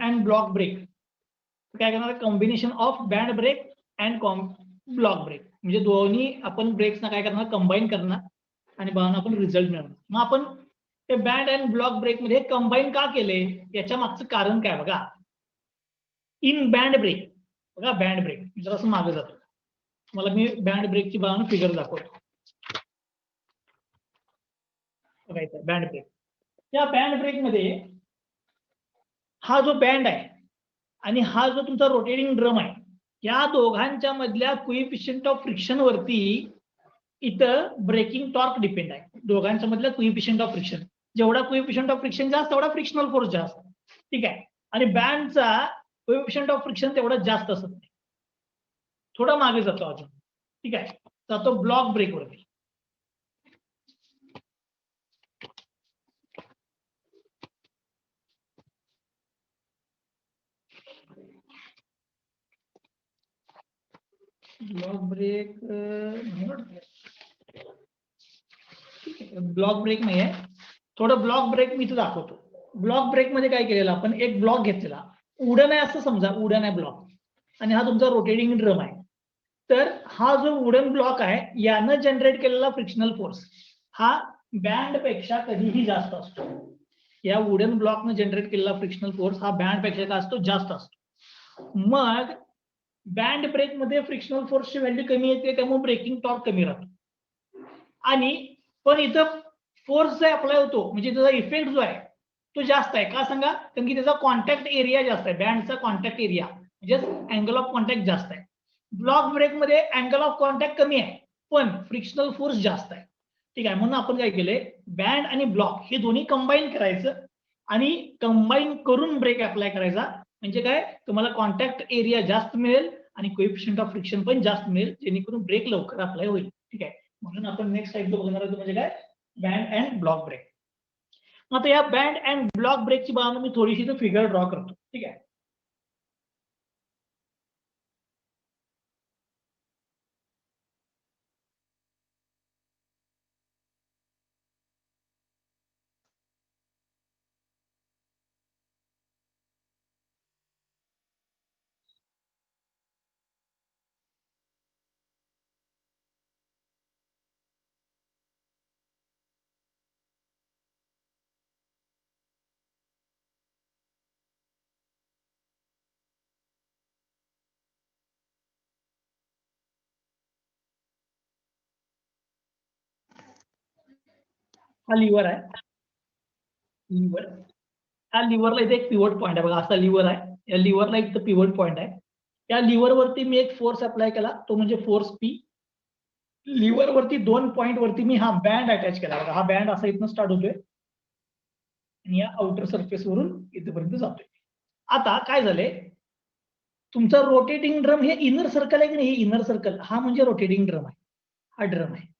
And block break. काय करणार आहे, combination of band brake and block brake, म्हणजे दोन्ही आपण ब्रेक्सना काय करणार, कंबाईन करणार आणि बघा आपण रिझल्ट मिळवणार. मग आपण ते बँड अँड ब्लॉक ब्रेक मध्ये कंबाईन का केले, याच्या मागचं कारण काय बघा. इन बँड ब्रेक, बघा बँड ब्रेक जर असं मागे जातो, मला मी बँड ब्रेकची बघा फिगर दाखवतो. बघायचं बँड ब्रेक, त्या बँड ब्रेक मध्ये हा जो बँड आहे आणि हा जो तुमचा रोटेटिंग ड्रम आहे, या दोघांच्या मधल्या कोइफिशियंट ऑफ फ्रिक्शन वरती इथं ब्रेकिंग टॉर्क डिपेंड आहे. दोघांच्या मधल्या कोइफिशियंट ऑफ फ्रिक्शन, जेवढा कोइफिशियंट ऑफ फ्रिक्शन जास्त तेवढा फ्रिक्शनल फोर्स जास्त. ठीक आहे, आणि बँडचा कोइफिशियंट ऑफ फ्रिक्शन तेवढा जास्त असत नाही, थोडा मागे जातो अजून. ठीक आहे, जातो ब्लॉक ब्रेक वरती. ब्लॉक ब्रेक ठीक आहे, ब्लॉक ब्रेक नाही आहे, थोडं ब्लॉक ब्रेक मी इथं दाखवतो. ब्लॉक ब्रेक मध्ये काय केलेलं आपण, एक ब्लॉक घेतलेला, उडन आहे असं समजा, उडन आहे ब्लॉक, आणि हा तुमचा रोटेटिंग ड्रम आहे. तर हा जो वुडन ब्लॉक आहे यानं जनरेट केलेला फ्रिक्शनल फोर्स हा बँड पेक्षा कधीही जास्त असतो. या वुडन ब्लॉकनं जनरेट केलेला फ्रिक्शनल फोर्स हा बँड पेक्षा काय असतो, जास्त असतो. मग बँड ब्रेक मध्ये फ्रिक्शनल फोर्सची व्हॅल्यू कमी येते, त्यामुळे ब्रेकिंग टॉर्क कमी राहतो. आणि पण इथं फोर्स जो अप्लाय होतो, म्हणजे त्याचा इफेक्ट जो आहे तो जास्त आहे. का सांगा, कारण की त्याचा कॉन्टॅक्ट एरिया जास्त आहे, बँडचा कॉन्टॅक्ट एरिया म्हणजे अँगल ऑफ कॉन्टॅक्ट जास्त आहे. ब्लॉक ब्रेक मध्ये अँगल ऑफ कॉन्टॅक्ट कमी आहे पण फ्रिक्शनल फोर्स जास्त आहे. ठीक आहे, म्हणून आपण काय केलंय, बँड आणि ब्लॉक हे दोन्ही कंबाईन करायचं आणि कंबाईन करून ब्रेक अप्लाय करायचा. म्हणजे काय, तुम्हाला कॉन्टॅक्ट एरिया जास्त मिळेल आणि कोएफिशियंट ऑफ फ्रिक्शन पण जास्त मिळेल, जेणेकरून ब्रेक लवकर अप्लाय होईल. ठीक आहे, म्हणून आपण नेक्स्ट टाइप बघणार आहोत म्हणजे काय, बँड अँड ब्लॉक ब्रेक. आता या बँड अँड ब्लॉक ब्रेकची बघा मी थोडीशी फिगर ड्रॉ करतो. ठीक आहे, हा लिव्हर आहे, लिव्हर, या लिव्हरला इथे एक पिव्होट पॉईंट आहे बघा, असा लिव्हर आहे, या लिव्हरला एक पिव्होट पॉईंट आहे. या लिव्हर वरती मी एक फोर्स अप्लाय केला, तो म्हणजे फोर्स पी. लिव्हर वरती दोन पॉईंट वरती मी हा बँड अटॅच केला बघा, हा बँड असा इथनं स्टार्ट होतोय आणि या आउटर सरफेस वरून इथपर्यंत जातोय. आता काय झालंय, तुमचा रोटेटिंग ड्रम हे इनर सर्कल आहे की नाही, इनर सर्कल हा म्हणजे रोटेटिंग ड्रम आहे, हा ड्रम आहे.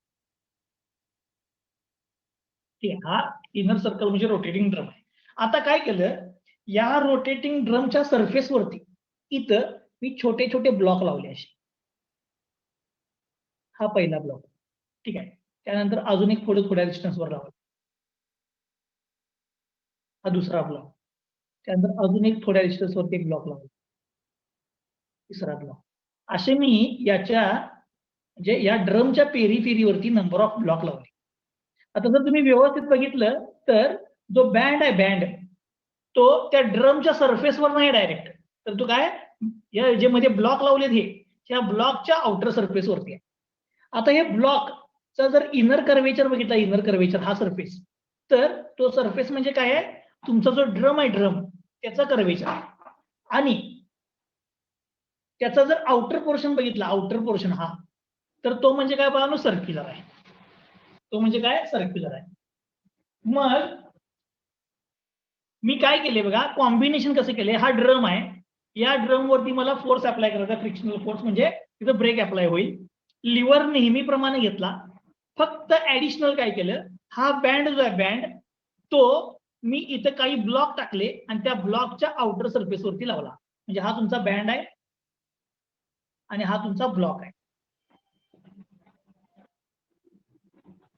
हा इनर सर्कल म्हणजे रोटेटिंग ड्रम आहे. आता काय केलं, या रोटेटिंग ड्रमच्या सरफेस वरती इथं मी छोटे छोटे ब्लॉक लावले असे. हा पहिला ब्लॉक. ठीक आहे, त्यानंतर अजून एक थोड्या डिस्टन्सवर लावला, हा दुसरा ब्लॉक. त्यानंतर अजून एक थोड्या डिस्टन्सवरती एक ब्लॉक लावला, तिसरा ब्लॉक. असे मी याच्या म्हणजे या ड्रमच्या पेरीफेरीवरती नंबर ऑफ ब्लॉक लावले. आता जर तुम्ही व्यवस्थित बघितलं तर जो बँड आहे, बँड तो त्या ड्रमच्या सरफेसवर नाही डायरेक्ट, तर तो काय, या जे मध्ये ब्लॉक लावलेत हे त्या ब्लॉकच्या आउटर सरफेसवरती आहे. आता हे ब्लॉकचा जर इनर कर्वेचर बघितला, इनर कर्वेचर हा सरफेस, तर तो सरफेस म्हणजे काय आहे, तुमचा जो ड्रम आहे ड्रम त्याचा कर्वेचर, आणि त्याचा जर आउटर पोर्शन बघितला, आउटर पोर्शन हा, तर तो म्हणजे काय बघा, सर्क्युलर आहे. तो म्हणजे काय, सर्क्युलर आहे. मग मी काय केले बघा, कॉम्बिनेशन कसं केले, हा ड्रम आहे, या ड्रम वरती मला फोर्स अप्लाय करायचा, फ्रिक्शनल फोर्स, म्हणजे तिथं ब्रेक अप्लाय होईल. लिव्हर नेहमीप्रमाणे घेतला, फक्त ऍडिशनल काय केलं, हा बँड जो आहे बँड तो मी इथं काही ब्लॉक टाकले आणि त्या ब्लॉकच्या आउटर सरफेस वरती लावला. म्हणजे हा तुमचा बँड आहे आणि हा तुमचा ब्लॉक आहे.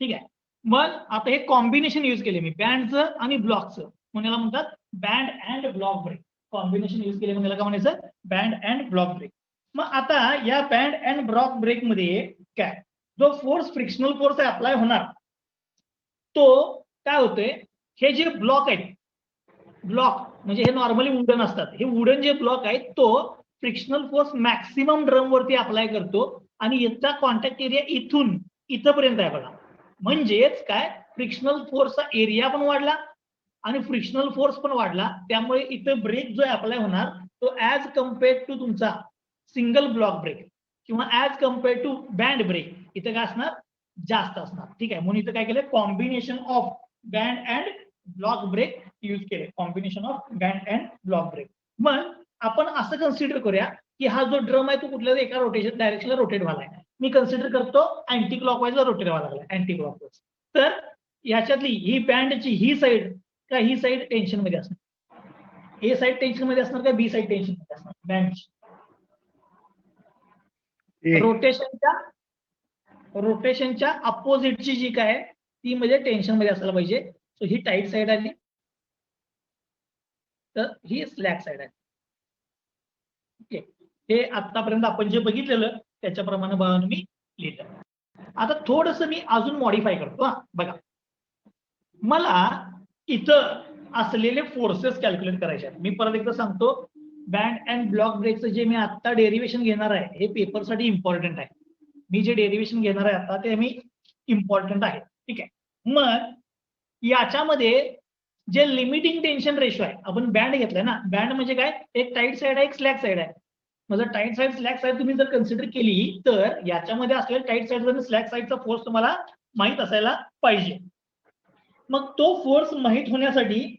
ठीक आहे, मग आता हे कॉम्बिनेशन यूज केले मी बँडचं आणि ब्लॉकचं, म्हणून याला म्हणतात band and block brake. Combination use केले म्हणजे काय म्हणायचं, बँड अँड ब्लॉक ब्रेक. मग आता या बँड अँड ब्लॉक ब्रेक मध्ये काय, जो फोर्स फ्रिक्शनल फोर्स अप्लाय होणार तो काय होतोय, हे जे ब्लॉक आहेत, ब्लॉक म्हणजे हे नॉर्मली वुडन असतात, हे वुडन जे ब्लॉक आहेत तो फ्रिक्शनल फोर्स मॅक्सिमम ड्रम वरती अप्लाय करतो आणि याचा कॉन्टॅक्ट एरिया इथून इथपर्यंत आहे बघा. म्हणजेच काय, फ्रिक्शनल फोर्सचा एरिया पण वाढला आणि फ्रिक्शनल फोर्स पण वाढला, त्यामुळे इथं ब्रेक जो अप्लाय होणार तो ऍज कम्पेअर्ड टू तुमचा सिंगल ब्लॉक ब्रेक किंवा as compared to band brake इथं काय असणार, जास्त असणार. ठीक आहे, म्हणून इथं काय केलं, combination of band and block brake use केले, combination of band and block brake. मग आपण असं कन्सिडर करूया की हा जो ड्रम आहे तो कुठल्या एका रोटेशन डायरेक्शनला रोटेट व्हायला, मी कन्सिडर करतो अँटी क्लॉकवाईजला रोटेट व्हायला लागला, अँटी क्लॉकवाईज. तर याच्यातली ही बँडची ही साईड का ही साईड टेन्शन मध्ये असणार, ए साईड टेन्शन मध्ये असणार का बी साईड टेन्शन मध्ये असणार, बँडची रोटेशनच्या अपोजिटची जी काय ती म्हणजे टेन्शन मध्ये असायला पाहिजे. सो ही टाईट साईड आली तर ही स्लॅक साईड आहे. ओके, हे आतापर्यंत आपण जे बघितलेलं त्याच्याप्रमाणे बघा मी लिहिलं. आता थोडस मी अजून मॉडिफाय करतो. हा बघा, मला इथं असलेले फोर्सेस कॅल्क्युलेट करायचे आहेत. मी परत एकदा सांगतो, बँड अँड ब्लॉक ब्रेकचं जे मी आता डेरिव्हेशन घेणार आहे हे पेपरसाठी इम्पॉर्टंट आहे. मी जे डेरिव्हेशन घेणार आहे आता ते मी इम्पॉर्टंट आहे. ठीक आहे, मग याच्यामध्ये जे लिमिटिंग टेन्शन रेशो आहे, आपण बँड घेतलाय ना, बँड म्हणजे काय, एक टाईट साईड आहे एक स्लॅक साईड आहे. म्हणजे टाईट साईड स्लॅक साईड तुम्ही जर कन्सिडर केली तर याच्यामध्ये असलेला टाईट साईड आणि स्लॅक साईडचा फोर्स तुम्हाला माहित असायला पाहिजे. मग तो फोर्स माहित होण्यासाठी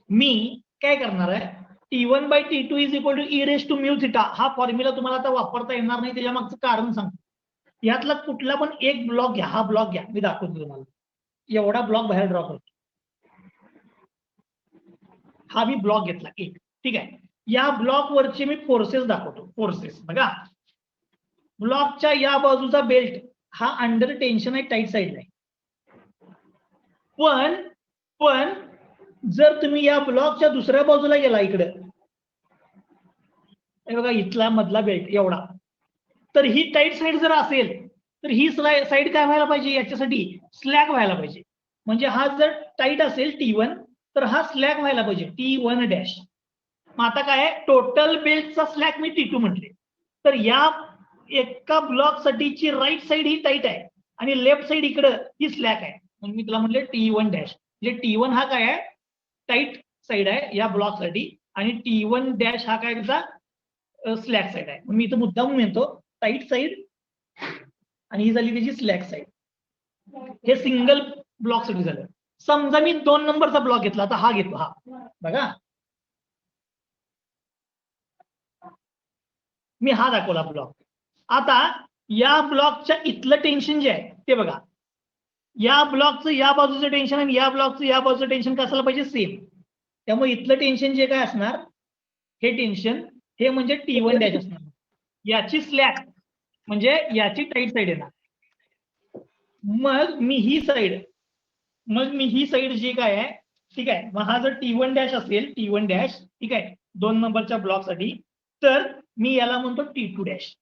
मी काय करणार आहे, T1/T2 is equal to e raise to mu theta हा फॉर्म्युला तुम्हाला आता वापरता येणार नाही, त्याच्या मागचं कारण सांगतो. यातला कुठला पण एक ब्लॉक घ्या, हा ब्लॉक घ्या, मी दाखवतो तुम्हाला. एवढा ब्लॉक बाहेर ड्रॉ करतो, हा मी ब्लॉक घेतला एक. ठीक आहे, या ब्लॉक वरचे मी फोर्सेस दाखवतो. फोर्सेस बघा, ब्लॉकच्या या बाजूचा बेल्ट हा अंडर टेन्शन आहे, टाईट साईडला आहे. पण जर तुम्ही या ब्लॉकच्या दुसऱ्या बाजूला गेला इकडे, बघा इथला मधला बेल्ट एवढा, तर ही टाईट साईड जर असेल तर ही साईड काय व्हायला पाहिजे, याच्यासाठी स्लॅक व्हायला पाहिजे. म्हणजे हा जर टाईट असेल T1 तर हा स्लॅक व्हायला पाहिजे T1 डॅश. मग आता काय आहे, टोटल बेल्टचा स्लॅक मी T2 म्हटले, तर या एका ब्लॉक साठीची राईट साईड ही टाईट आहे आणि लेफ्ट साईड इकडं ही स्लॅक आहे, म्हणून मी तुला म्हटले T1 डॅश. म्हणजे T1 हा काय आहे, टाईट साईड आहे या ब्लॉक साठी आणि T1 डॅश हा काय त्याचा स्लॅक साईड आहे. मी इथं मुद्दाम म्हणतो टाईट साईड आणि ही झाली त्याची स्लॅक साईड. हे सिंगल ब्लॉक साठी झालं. समजा मी 2 नंबरचा ब्लॉक घेतला, आता हा घेतो, हा बघा मी हा दाखवला ब्लॉक. आता या ब्लॉकच्या इथलं टेन्शन जे आहे ते बघा, या ब्लॉकचं या बाजूचं टेन्शन आणि या ब्लॉकचं या बाजूचं टेन्शन काय असायला पाहिजे, सेम. त्यामुळे इथलं टेन्शन जे काय असणार, हे टेन्शन हे म्हणजे T1 डॅश असणार. याची स्लॅक म्हणजे याची टाईट साईड येणार. मग मी ही साईड जी काय आहे, ठीक आहे, मग हा जर T1 डॅश असेल, T1 डॅश, ठीक आहे, 2 नंबरच्या ब्लॉक साठी, तर मी याला म्हणतो T2 डॅश.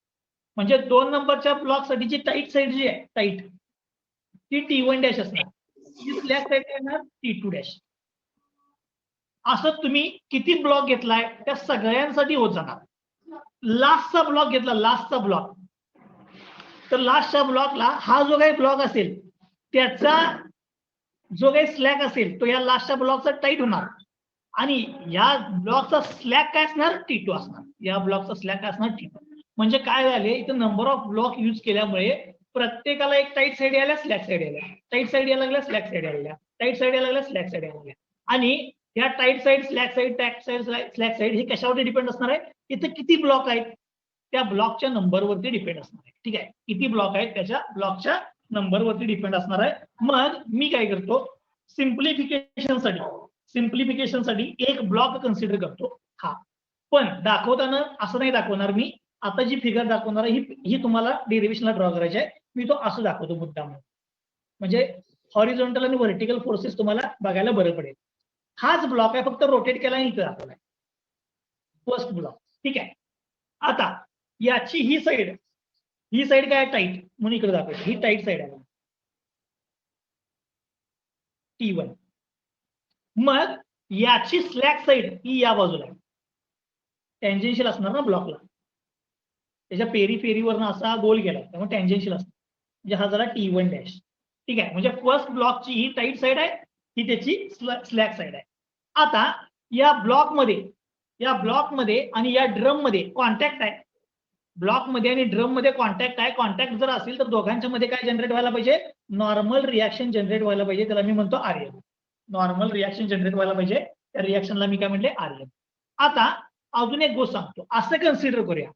म्हणजे 2 नंबरच्या ब्लॉक साठीची टाईट साईड जी आहे, टाईट, ती T1 डॅश असणार, ही स्लॅक साईड येणार T2 डॅश. असं तुम्ही किती ब्लॉक घेतलाय त्या सगळ्यांसाठी होत जाणार. लास्टचा ब्लॉक घेतला, लास्टचा ब्लॉक, तर लास्टच्या ब्लॉकला हा जो काही ब्लॉक असेल त्याचा जो काही स्लॅक असेल तो या लास्टच्या ब्लॉकचा टाईट होणार आणि या ब्लॉकचा स्लॅक काय असणार, T2 असणार. या ब्लॉकचा स्लॅक काय असणार, T2. म्हणजे काय झाले, इथं नंबर ऑफ ब्लॉक यूज केल्यामुळे प्रत्येकाला एक टाईट साईड यायला, स्लॅक साईड यायला, टाईट साईड यायला लागल्या, स्लॅक साईड यायला, टाईट साईड यायला लागल्या, स्लॅक साईड यायला लागल्या. आणि या tight side, slack side, tight side, slack side हे कशावरती डिपेंड असणार आहे, इथं किती ब्लॉक आहेत त्या ब्लॉकच्या नंबरवरती डिपेंड असणार आहे. ठीक आहे, किती ब्लॉक आहेत त्याच्या ब्लॉकच्या नंबरवरती डिपेंड असणार आहे. मग मी काय करतो, सिम्प्लिफिकेशनसाठी एक ब्लॉक कन्सिडर करतो हा. पण दाखवताना असं नाही दाखवणार मी, आता जी फिगर दाखवणार आहे ही तुम्हाला डेरिव्हेशनला ड्रॉ करायची आहे, मी तो असं दाखवतो मुद्दाम, म्हणजे हॉरिझॉन्टल आणि व्हर्टिकल फोर्सेस तुम्हाला बघायला बरं पडेल. हाच ब्लॉक आहे, फक्त रोटेट केला आणि इथं दाखवलाय फर्स्ट ब्लॉक. ठीक आहे. आता याची ही साईड काय टाईट म्हणून इकडे दाखवतो, ही टाईट साईड आहे T1. मग याची स्लॅक साईड ही या बाजूला आहे, टँजेन्शियल असणार ना ब्लॉकला, त्याच्या पेरीवरनं असा गोल गेला त्यामुळे टँजेन्शियल असणार, म्हणजे हा झाला T1 डॅश. ठीक आहे. म्हणजे फर्स्ट ब्लॉकची ही टाईट साईड आहे, ही त्याची स्लॅक साईड आहे. आता या ब्लॉकमध्ये आणि या ड्रम मध्ये कॉन्टॅक्ट आहे, ब्लॉकमध्ये आणि ड्रम मध्ये कॉन्टॅक्ट आहे. कॉन्टॅक्ट जर असेल तर दोघांच्या मध्ये काय जनरेट व्हायला पाहिजे, नॉर्मल रिॲक्शन जनरेट व्हायला पाहिजे, त्याला मी म्हणतो आर्यन. नॉर्मल रिॲक्शन जनरेट व्हायला पाहिजे, त्या रिॲक्शनला मी काय म्हटले, आर्यन. आता अजून एक गोष्ट सांगतो, असं कन्सिडर करूया,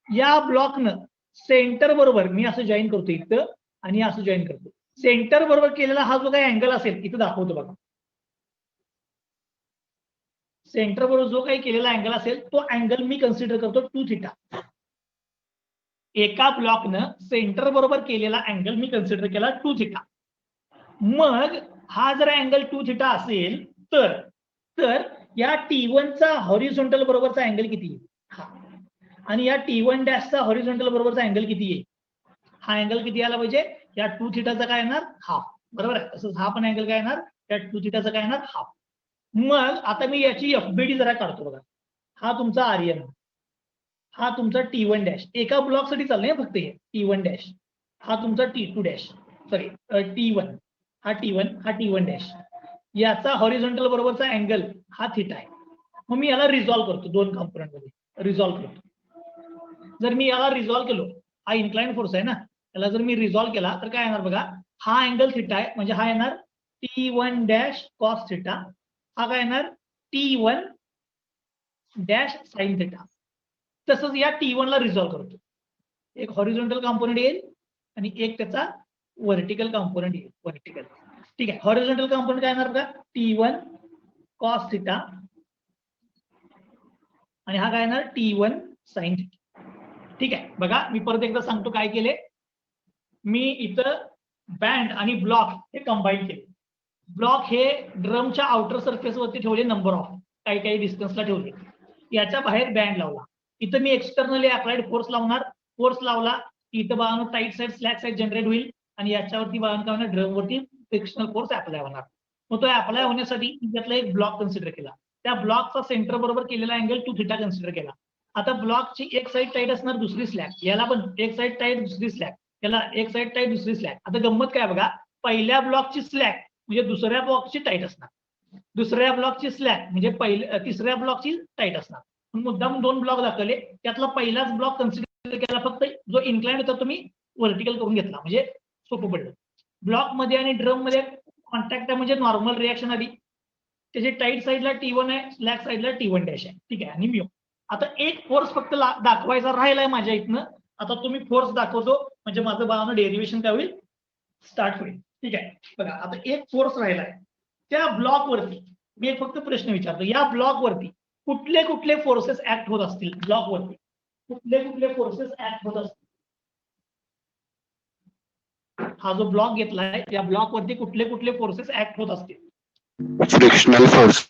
या ब्लॉकनं सेंटर बरोबर मी असं जॉईन करतो इथं आणि असं जॉईन करतो. सेंटर बरोबर केलेला हा जो काही अँगल असेल इथं दाखवतो बघा, सेंटर बरोबर जो काही केलेला अँगल असेल तो अँगल मी कन्सिडर करतो 2 थिटा. एका ब्लॉकनं सेंटर बरोबर केलेला अँगल मी कन्सिडर केला 2 थिटा. मग हा जर अँगल 2 थिटा असेल तर या T1 चा हॉरिझॉन्टल बरोबरचा अँगल किती आहे, हा, आणि या T1 डॅशचा हॉरिझॉन्टल बरोबरचा अँगल किती आहे, हा अँगल किती आला पाहिजे, या 2 थिटाचा काय येणार, हाफ. बरोबर आहे. तसंच हा पण अँगल काय येणार, या 2 थिटाचा काय येणार, हाफ. मग आता मी याची FBD जरा काढतो बघा, हा तुमचा आर्यन, हा तुमचा T1 डॅश, एका ब्लॉक साठी चाललंय फक्त हे T1 डॅश, हा तुमचा T2 डॅश, सॉरी T1, हा T1 डॅश, याचा हॉरिझॉन्टल बरोबरचा अँगल हा थिटा आहे. मग मी याला रिझॉल्व्ह करतो, दोन कॉम्पोनंट मध्ये रिझॉल्व्ह करतो. जर मी याला रिझॉल्व्ह केलो, हा इन्क्लाइंड फोर्स आहे ना, याला जर मी रिझॉल्व्ह केला तर काय येणार बघा, हा अँगल थिटा आहे, म्हणजे हा येणार T1 डॅश कॉस थिटा, हा काय येणार T1 डॅश साइन थिटा. तसंच या T1 ला रिझॉल्व्ह करतो, एक हॉरिझॉन्टल कॉम्पोनंट येईल आणि एक त्याचा व्हर्टिकल कॉम्पोनंट येईल, व्हर्टिकल. ठीक आहे. हॉरिझॉन्टल कॉम्पोनंट काय येणार बघा, T1 कॉस थिटा आणि हा काय येणार T1 साइन थिटा. ठीक आहे. बघा मी परत एकदा सांगतो काय केले, मी इथं बँड आणि ब्लॉक हे कंबाईन केले. ब्लॉक हे ड्रमच्या आउटर सरफेस वरती ठेवले, नंबर ऑफ काही डिस्टन्सला ठेवले, याच्या बाहेर बँड लावला. इथं मी एक्सटर्नली अप्लाइड फोर्स लावणार, फोर्स लावला इथं बाळानं tight side slack side generate होईल आणि याच्यावरती बाळानं काय होणार, ड्रम वरती फ्रिक्शनल फोर्स अप्लाय होणार. मग तो अप्लाय होण्यासाठी त्यातला एक ब्लॉक कन्सिडर केला, त्या ब्लॉकचा सेंटर बरोबर केलेला अँगल 2 थिटा कन्सिडर केला. आता ब्लॉकची एक साईड टाईट असणार, दुसरी स्लॅक, याला पण एक साईड टाईट दुसरी स्लॅक, याला एक साईड टाईट दुसरी स्लॅक. आता गंमत काय बघा, पहिल्या ब्लॉकची स्लॅक म्हणजे दुसऱ्या ब्लॉकची टाईट असणार, दुसऱ्या ब्लॉकची स्लॅक म्हणजे तिसऱ्या ब्लॉकची टाईट असणार. मुद्दाम 2 ब्लॉक दाखवले, त्यातला पहिलाच ब्लॉक कन्सिडर केला, फक्त जो इन्क्लाइंड होता तुम्ही व्हर्टिकल करून घेतला, म्हणजे सोपं पडलं. ब्लॉक मध्ये आणि ड्रम मध्ये कॉन्टॅक्ट आहे म्हणजे नॉर्मल रिॲक्शन आली, त्याची टाईट साईडला T1 आहे, स्लॅक साईडला T1 डॅश आहे. ठीक आहे. आणि म्यू, आता एक फोर्स फक्त दाखवायचा राहिलाय माझ्या इथनं, आता तुम्ही फोर्स दाखवतो म्हणजे माझं बाळानं डेरिव्हेशन काय होईल, स्टार्ट होईल. ठीक आहे. बघा आता एक फोर्स राहिलाय, त्या ब्लॉक वरती मी एक फक्त प्रश्न विचारतो, या ब्लॉक वरती कुठले कुठले फोर्सेस ऍक्ट होत असतील, ब्लॉक वरती कुठले कुठले फोर्सेस ऍक्ट होत असतील, हा जो ब्लॉक घेतलाय या ब्लॉक वरती कुठले कुठले फोर्सेस ऍक्ट होत असतील, फ्रिक्शनल फोर्स.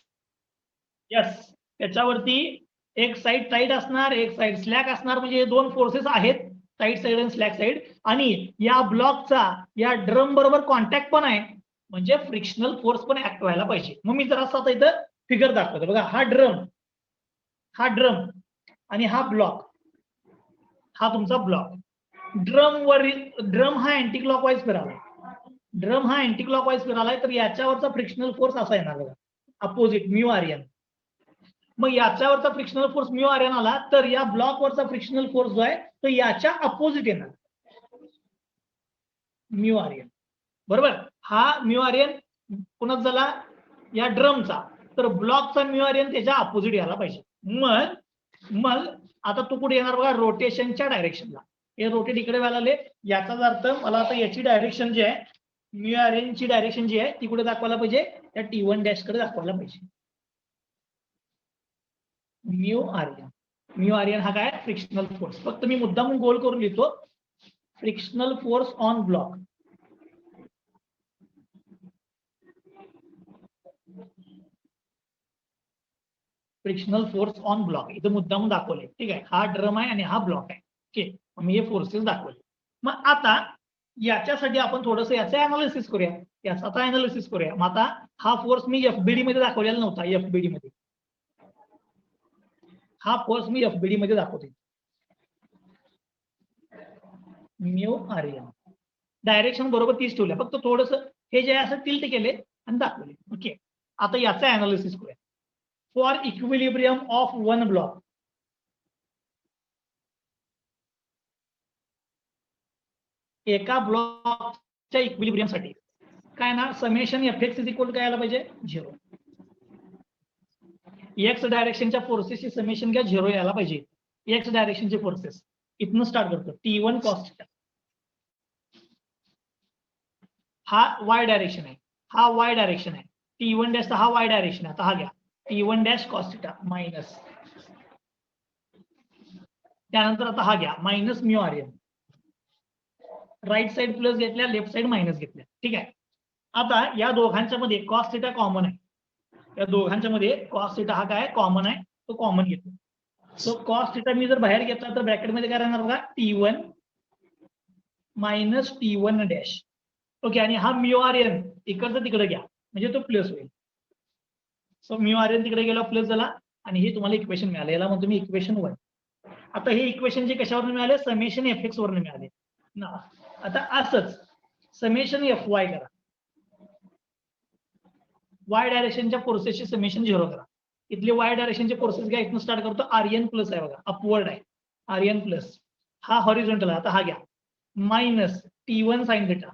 यस, त्याच्यावरती एक साईड टाईट असणार, एक साईड स्लॅक असणार, म्हणजे हे 2 फोर्सेस आहेत, टाईट साईड आणि स्लॅक साईड. आणि या ब्लॉकचा या ड्रम बरोबर कॉन्टॅक्ट पण आहे, म्हणजे फ्रिक्शनल फोर्स पण ऍक्ट व्हायला पाहिजे. मग मी जरा आता इथं फिगर दाखवतो बघा, हा ड्रम आणि हा ब्लॉक, हा तुमचा ब्लॉक. ड्रम हा अँटी क्लॉकवाईज फिरालाय, तर याच्यावरचा फ्रिक्शनल फोर्स असा येणार बघा, अपोजिट म्यू आर्यन. मग याच्यावरचा फ्रिक्शनल फोर्स म्यू आर्यन आला, तर या ब्लॉक वरचा फ्रिक्शनल फोर्स जो आहे तो याच्या अपोजिट येणार, म्यू आर्यन. बरोबर. हा म्यू आर्यन पुन्हा झाला या ड्रमचा, तर ब्लॉकचा म्यू आर्यन त्याच्या अपोजिट यायला पाहिजे. मग आता तू कुठे येणार बघा, रोटेशनच्या डायरेक्शनला. हे रोटेट इकडे व्हायला आले, याचाच अर्थ मला आता याची डायरेक्शन जी आहे, म्यू आर्यनची डायरेक्शन जी आहे ती कुठे दाखवायला पाहिजे, त्या T1 डॅश कडे दाखवायला पाहिजे. म्यू आर्यन हा काय, फ्रिक्शनल फोर्स. फक्त मी मुद्दाम गोल करून लिहितो, frictional force on block. Frictional force on block. इथं मुद्दाम दाखवलंय. ठीक आहे, हा ड्रम आहे आणि हा ब्लॉक आहे. ओके, मी हे फोर्सेस दाखवले. मग आता याच्यासाठी आपण थोडंसं याचं अनालिसिस करूया. याचा आता अनालिसिस करूया. मग आता हा फोर्स मी एफबीडी मध्ये दाखवलेला नव्हता. एफबीडी मध्ये हा फोर्स मी एफबीडी मध्ये दाखवते. म्यू आर एन डायरेक्शन बरोबर तीच ठेवल्या, फक्त थोडस हे जे असं टिल्ट केले आणि दाखवले. ओके, आता याचा अनालिसिस करूया. For equilibrium of one block, एका ब्लॉकच्या इक्विलिब्रियम साठी काय ना, summation F x is equal काय यायला पाहिजे, 0. एक्स डायरेक्शनच्या फोर्सेसची समेशन घ्या, 0 यायला पाहिजे. एक्स डायरेक्शनचे फोर्सेस इथनं स्टार्ट करतो. T1 कॉस थिटा, हा वाय डायरेक्शन आहे, हा वाय डायरेक्शन आहे. T1 डॅश हा वाय डायरेक्शन आहे. आता हा घ्या T1 dash cos theta minus, त्यानंतर आता हा घ्या minus mu R N. Right side plus घेतल्या, लेफ्ट साइड मायनस घेतल्या. ठीक आहे, आता या दोघांच्या मध्ये कॉस थिटा कॉमन आहे. या दोघांच्या मध्ये कॉस थिटा हा काय कॉमन आहे, तो कॉमन घेतो. सो कॉस थिटा मी जर बाहेर घेतला तर ब्रॅकेटमध्ये काय राहणार बघा, T1 minus T1 dash. Okay, आणि हा म्यू आर एन इकडचं तिकडे घ्या म्हणजे तो प्लस होईल. सो म्यू आर एन तिकडे गेला प्लस झाला आणि हे तुम्हाला इक्वेशन मिळालं. याला म्हणतो मी इक्वेशन 1. आता हे इक्वेशन जे कशावरून मिळाले, समेशन एफ एक्स वरून मिळाले ना. आता असंच समेशन एफ वाय करा, वाय डायरेक्शनच्या फोर्सेसचे समेशन 0 करा. इथले वाय डायरेक्शनचे फोर्सेस घ्या, इथून स्टार्ट करतो. आर्यन प्लस आहे बघा, अपवर्ड आहे आर्यन प्लस, हा हॉरिझॉन्टल आहे. आता हा घ्या मायनस T1 साइन थिटा,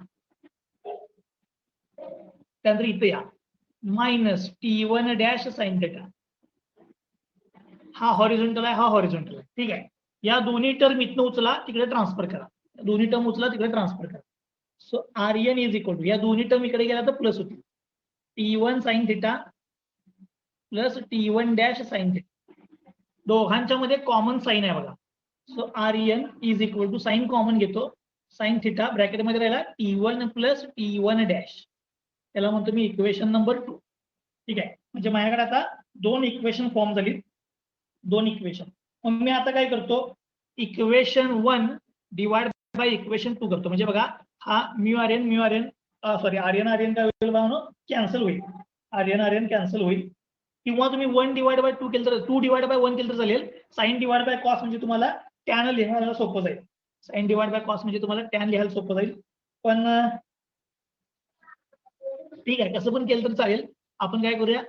त्यानंतर इथे या minus T1 dash sine theta, हा हॉरिझॉन्टल आहे, हा हॉरिझॉन्टल आहे. ठीक आहे, या दोन्ही टर्म इथनं उचला, तिकडे ट्रान्सफर करा. दोन्ही टर्म उचला, तिकडे ट्रान्सफर करा. So R N is equal to, या दोन्ही टर्म इकडे गेला तर प्लस होतील, T1 sine theta plus T1 dash sine theta. दोघांच्या मध्ये कॉमन साइन आहे बघा. So R N is equal to sine common घेतो, साइन थिटा ब्रॅकेटमध्ये राहिला T1 प्लस T1 डॅश. त्याला म्हणतो मी इक्वेशन नंबर 2. ठीक आहे, म्हणजे माझ्याकडे आता 2 इक्वेशन फॉर्म झाली, 2 इक्वेशन. मग मी आता काय करतो, इक्वेशन 1 डिवाइड बाय इक्वेशन 2 करतो. म्हणजे बघा हा mu R N sorry R N काय होईल कॅन्सल होईल, आर्यन कॅन्सल होईल. किंवा तुम्ही 1 डिवाइड बाय 2 केलं तर, 2 डिवाइड बाय 1 केलं तर चालेल. साइन डिवाइड बाय कॉस म्हणजे तुम्हाला टॅन लिहायला सोपं जाईल. साइन डिवाइड बाय कॉस म्हणजे तुम्हाला टॅन लिहायला सोपं जाईल. पण ठीक आहे, कसं पण केलं तर चालेल. आपण काय करूया,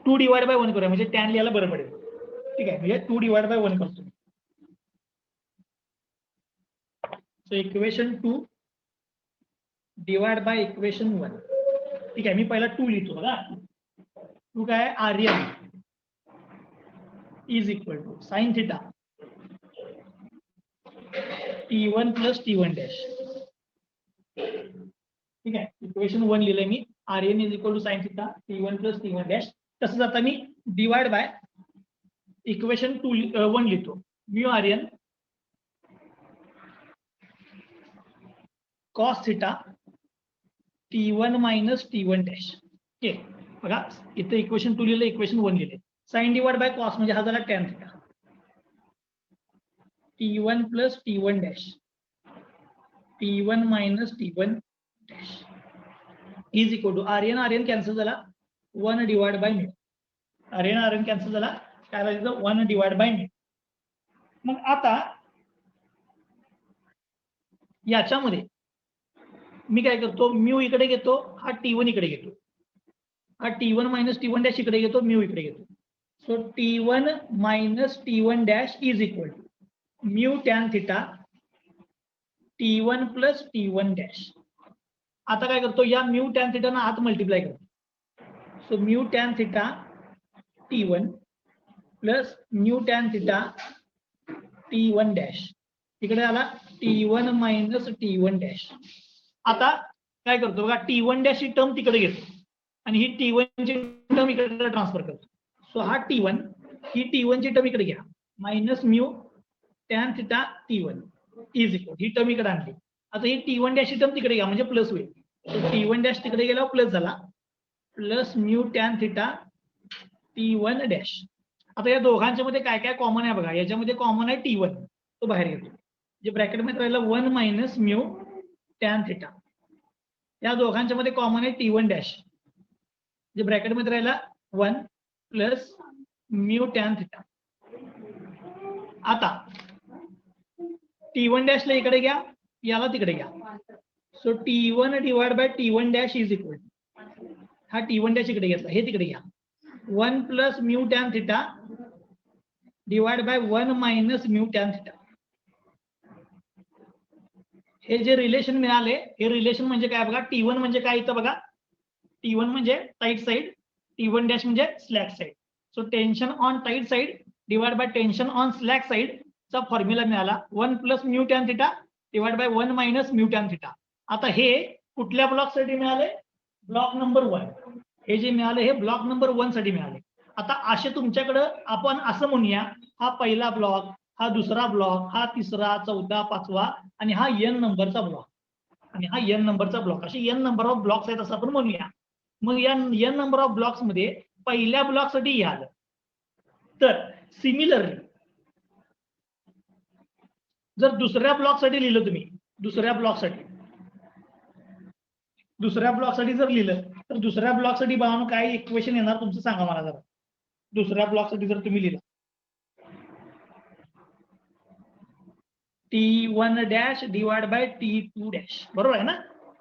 2 डिवाइड बाय 1 करूया, म्हणजे टॅन लिहायला बरं पडेल. ठीक आहे, म्हणजे 2 डिवाइड बाय 1 करतो. So equation 2 divide by equation 1. ठीक आहे, मी पहिला 2 लिहितो बघा. 2 काय, RN is equal to sine theta T1 plus T1 dash. ठीक आहे, इक्वेशन 1 लिहिलंय मी, RN is equal to sine theta T1 plus T1 dash. तसंच आता मी डिवाइड बाय इक्वेशन 1 लिहितो, mu RN cos theta T1 minus T1 dash. Okay, बघा इथे इक्वेशन 2 लिहिलं, इक्वेशन 1 लिहिले. साइन डिवाइड बाय कॉस म्हणजे हा झाला tan theta T1 plus T1 dash, T1 minus T1 dash is equal to R N cancel झाला, 1 divide by mu. R N cancel झाला, काय राहिलं 1 डिवाइड बाय म्यू. मग आता याच्यामध्ये मी काय करतो, म्यू इकडे घेतो, हा T1 इकडे घेतो, हा T1 मायनस T1 डॅश इकडे घेतो, म्यू इकडे घेतो. So T1 minus T1 dash is equal to mu tan theta T1 plus T1 dash. आता काय करतो, या म्यू टॅन थिटा ना आत मल्टिप्लाय करतो. So mu tan theta T1 plus mu tan theta T1 dash, इकडे आला T1 मायनस T1 डॅश. आता काय करतो बघा, T1 डॅश ही टर्म तिकडे घेतो आणि ही T1 ची टर्म इकडे ट्रान्सफर करतो. सो हा T1, ही T1 ची टर्म इकडे घ्या, minus mu tan theta T1 is equal, ही टर्म इकडे आणली. आता ही T1 डॅश टर्म तिकडे घ्या म्हणजे प्लस होईल. T1 डॅश तिकडे गेल्यावर प्लस झाला, plus mu tan theta T1 dash. आता या दोघांच्या मध्ये काय काय कॉमन आहे बघा. याच्यामध्ये कॉमन आहे T1, तो बाहेर येतो. जे ब्रॅकेटमध्ये राहिला 1 मायनस म्यू टॅन थिटा. या दोघांच्या मध्ये कॉमन आहे T1 डॅश, जे ब्रॅकेटमध्ये राहिला 1 प्लस म्यू टॅन थिटा. आता T1 डॅशला इकडे घ्या, याला तिकडे घ्या. So T1 divide by T1 dash is equal, हा T1 डॅश इकडे घेतला, हे तिकडे घ्या, 1 plus mu tan theta divide by 1 minus mu tan theta. हे जे रिलेशन मिळाले, हे रिलेशन म्हणजे काय बघा. T1 म्हणजे काय इथं बघा, T1 म्हणजे टाईट साइड, T1 डॅश म्हणजे slack side. So tension on tight side divide by tension on slack side चा फॉर्म्युला मिळाला 1 plus mu tan theta divide by 1 minus mu tan theta. आता हे कुठल्या ब्लॉक साठी मिळाले, ब्लॉक नंबर 1. हे जे मिळाले हे ब्लॉक नंबर 1 साठी मिळाले. आता असे तुमच्याकडे आपण असं म्हणूया, हा पहिला ब्लॉक, हा दुसरा ब्लॉक, हा तिसरा, चौथा, पाचवा आणि हा n नंबरचा ब्लॉक आणि हा n नंबरचा ब्लॉक, असे n नंबर ऑफ ब्लॉक्स आहेत असं आपण म्हणूया. मग या n नंबर ऑफ ब्लॉक्स मध्ये पहिल्या ब्लॉक साठी हे आलं. तर सिमिलरली जर दुसऱ्या ब्लॉक साठी लिहिलं तुम्ही, दुसऱ्या ब्लॉक साठी जर लिहिलं तर दुसऱ्या ब्लॉक साठी बघा काय इक्वेशन येणार तुमचं सांगा मला जरा. दुसऱ्या ब्लॉक साठी जर तुम्ही लिहिलं T1 dash divide by T2 dash, बरोबर आहे ना.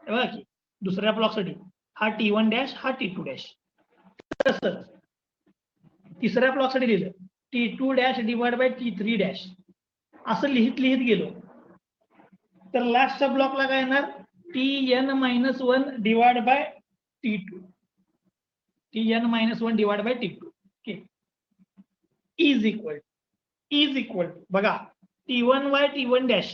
बघा की दुसऱ्या ब्लॉक साठी हा T1 डॅश, हा T2 डॅश. तसंच तिसऱ्या ब्लॉक साठी लिहिलं T2 dash divide by T3 dash. असं लिहित गेलो तर लास्टच्या ब्लॉकला काय येणार, Tn-1 divide by T2, Tn-1 divide by T2 okay is equal बघा T1 बाय T1 डॅश.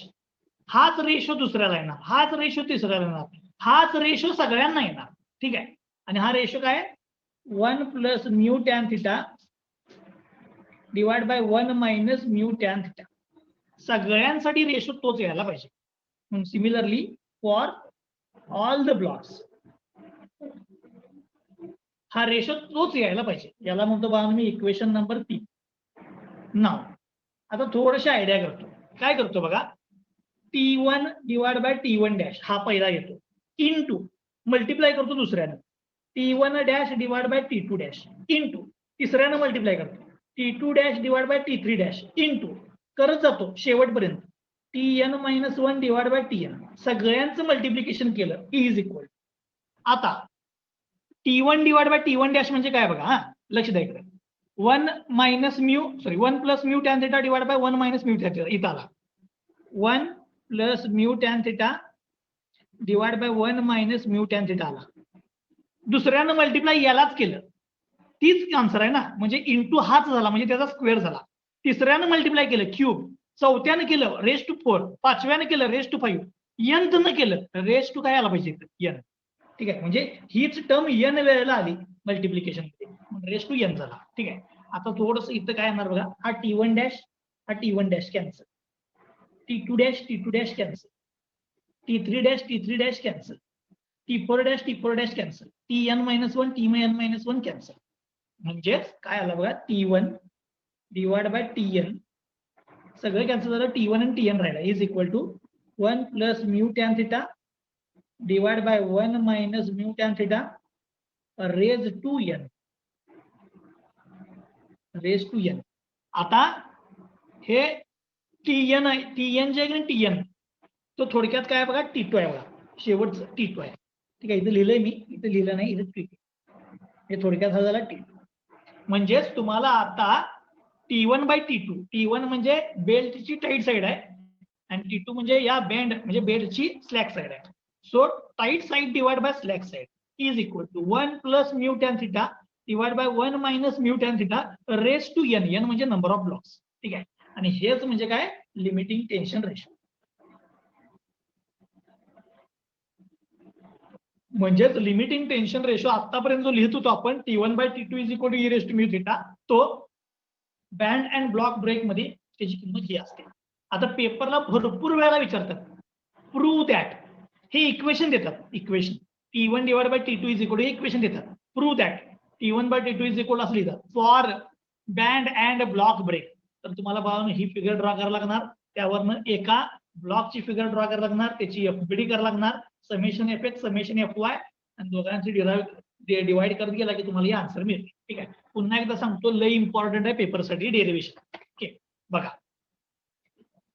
हाच रेशो दुसऱ्याला येणार, हाच रेशो तिसऱ्याला येणार, हाच रेशो सगळ्यांना येणार. ठीक आहे. आणि हा रेशो काय, 1 plus mu tan theta divide by 1 minus mu tan theta. सगळ्यांसाठी रेशो तोच यायला पाहिजे. Similarly for all the blocks हा रेशो तोच यायला पाहिजे. याला म्हणतो बघा मी इक्वेशन नंबर 3. नाव आता थोडीशी आयडिया करतो. काय करतो बघा, T1 divide by T1 dash हा पहिला येतो, इनटू मल्टिप्लाय करतो दुसऱ्यानं T1 dash divide by T2 dash, into तिसऱ्यानं मल्टिप्लाय करतो T2 dash divide by T3 dash, into करत जातो शेवटपर्यंत Tn-1 डिवाइड बाय Tn. सगळ्यांचं मल्टिप्लिकेशन केलं इज इक्वल. आता T1 divide by T1 dash म्हणजे काय बघा, हा लक्ष द्या इकडे, 1 plus mu tan theta divide by 1 minus mu tan theta. इथं आला 1 plus mu tan theta divide by 1 minus mu tan theta आला. दुसऱ्यानं मल्टिप्लाय यालाच केलं, तीच आन्सर आहे ना, म्हणजे इंटू हाच झाला म्हणजे त्याचा स्क्वेअर झाला. तिसऱ्यानं मल्टिप्लाय केलं क्यूब, चौथ्यानं केलं रेस टू 4, पाचव्यानं केलं रेस टू 5, n केलं रेस टू काय आला पाहिजे n. ठीक आहे, म्हणजे हीच टर्म n वेळेला आली मल्टिप्लिकेशन मध्ये, रेस टू n झाला. ठीक आहे. आता थोडस इथं काय येणार बघा, हा T1 डॅश, हा T1 dash cancel, T2 dash cancel, T3 dash cancel, T4 dash cancel, Tn-1 cancel. म्हणजेच काय आलं बघा, T1 डिवाइड बाय Tn सगळं कॅन्सल झालं, T1 आणि Tn राहिला is equal to 1 plus mu tan theta divide by 1 minus mu tan theta raise to n. आता हे Tn आहे, Tn जे आहे Tn तो थोडक्यात काय बघा T2 आहे बघा, शेवटचं T2 आहे. ठीक आहे, इथं लिहिलंय मी, इथं लिहिलं नाही, इथं T2. हे थोडक्यात हा झाला T2. म्हणजेच तुम्हाला आता T1 बाय T2, T1 म्हणजे बेल्टची टाईट साइड आहे आणि T2 म्हणजे या बँड म्हणजे बेल्टची स्लॅक साइड आहे. So tight side divide by slack side is equal to 1 plus mu tan theta divide by 1 minus mu tan theta raise to n. n म्हणजे number of blocks. ठीक आहे, आणि हेच म्हणजे काय, लिमिटिंग टेन्शन रेशो. म्हणजेच limiting tension ratio आतापर्यंत जो लिहित होतो आपण T1 by T2 is equal to e raise to mu theta, तो बँड अँड ब्लॉक ब्रेक मध्ये त्याची किंमत ही असते. आता पेपरला भरपूर वेळा विचारतात प्रूव्ह दॅट, हे इक्वेशन देतात. Equation T1 divide by T2 is equal to, equation देतात. Prove that T1 by T2 is equal असं लिहितात for band and block brake. तर तुम्हाला बघा ही फिगर ड्रॉ करायला लागणार, त्यावरनं एका ब्लॉकची फिगर ड्रॉ करायला लागणार, त्याची एफबीडी करायला लागणार, summation F x summation F Y, आणि दोघांची डिवाइड करत गेला की तुम्हाला हे आन्सर मिळते. ठीक आहे. पुन्हा एकदा सांगतो, लय इम्पॉर्टंट आहे पेपरसाठी डेरिव्हेशन. ओके बघा,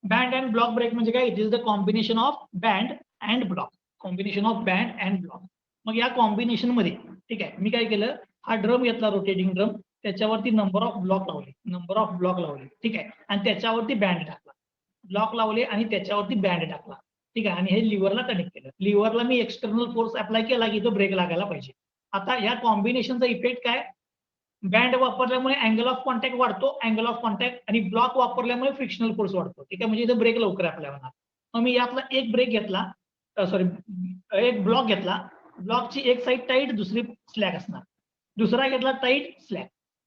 बँड अँड ब्लॉक ब्रेक म्हणजे काय? It is the combination of band and block. Combination of band and block. मग या कॉम्बिनेशन मध्ये ठीक आहे, मी काय केलं, हा ड्रम घेतला रोटेटिंग ड्रम, त्याच्यावरती नंबर ऑफ ब्लॉक लावले, नंबर ऑफ ब्लॉक लावले. ठीक आहे. आणि त्याच्यावरती बँड टाकला, ब्लॉक लावले आणि त्याच्यावरती बँड टाकला. ठीक आहे. आणि हे लिव्हरला कनेक्ट केलं. लिव्हरला मी एक्सटर्नल फोर्स अप्लाय केला की तो ब्रेक लागायला पाहिजे. आता या कॉम्बिनेशनचा इफेक्ट काय? बँड वापरल्यामुळे अँगल ऑफ कॉन्टॅक्ट वाढतो, अँगल ऑफ कॉन्टॅक्ट, आणि ब्लॉक वापरल्यामुळे फ्रिक्शनल फोर्स वाढतो. ठीक आहे. म्हणजे इथं ब्रेक लवकर अप्लाय होणार. मग मी यातला एक ब्रेक घेतला, सॉरी एक ब्लॉक घेतला, ब्लॉकची एक साईड टाईट दुसरी स्लॅग असणार, दुसरा घेतला टाईट स्लॅग,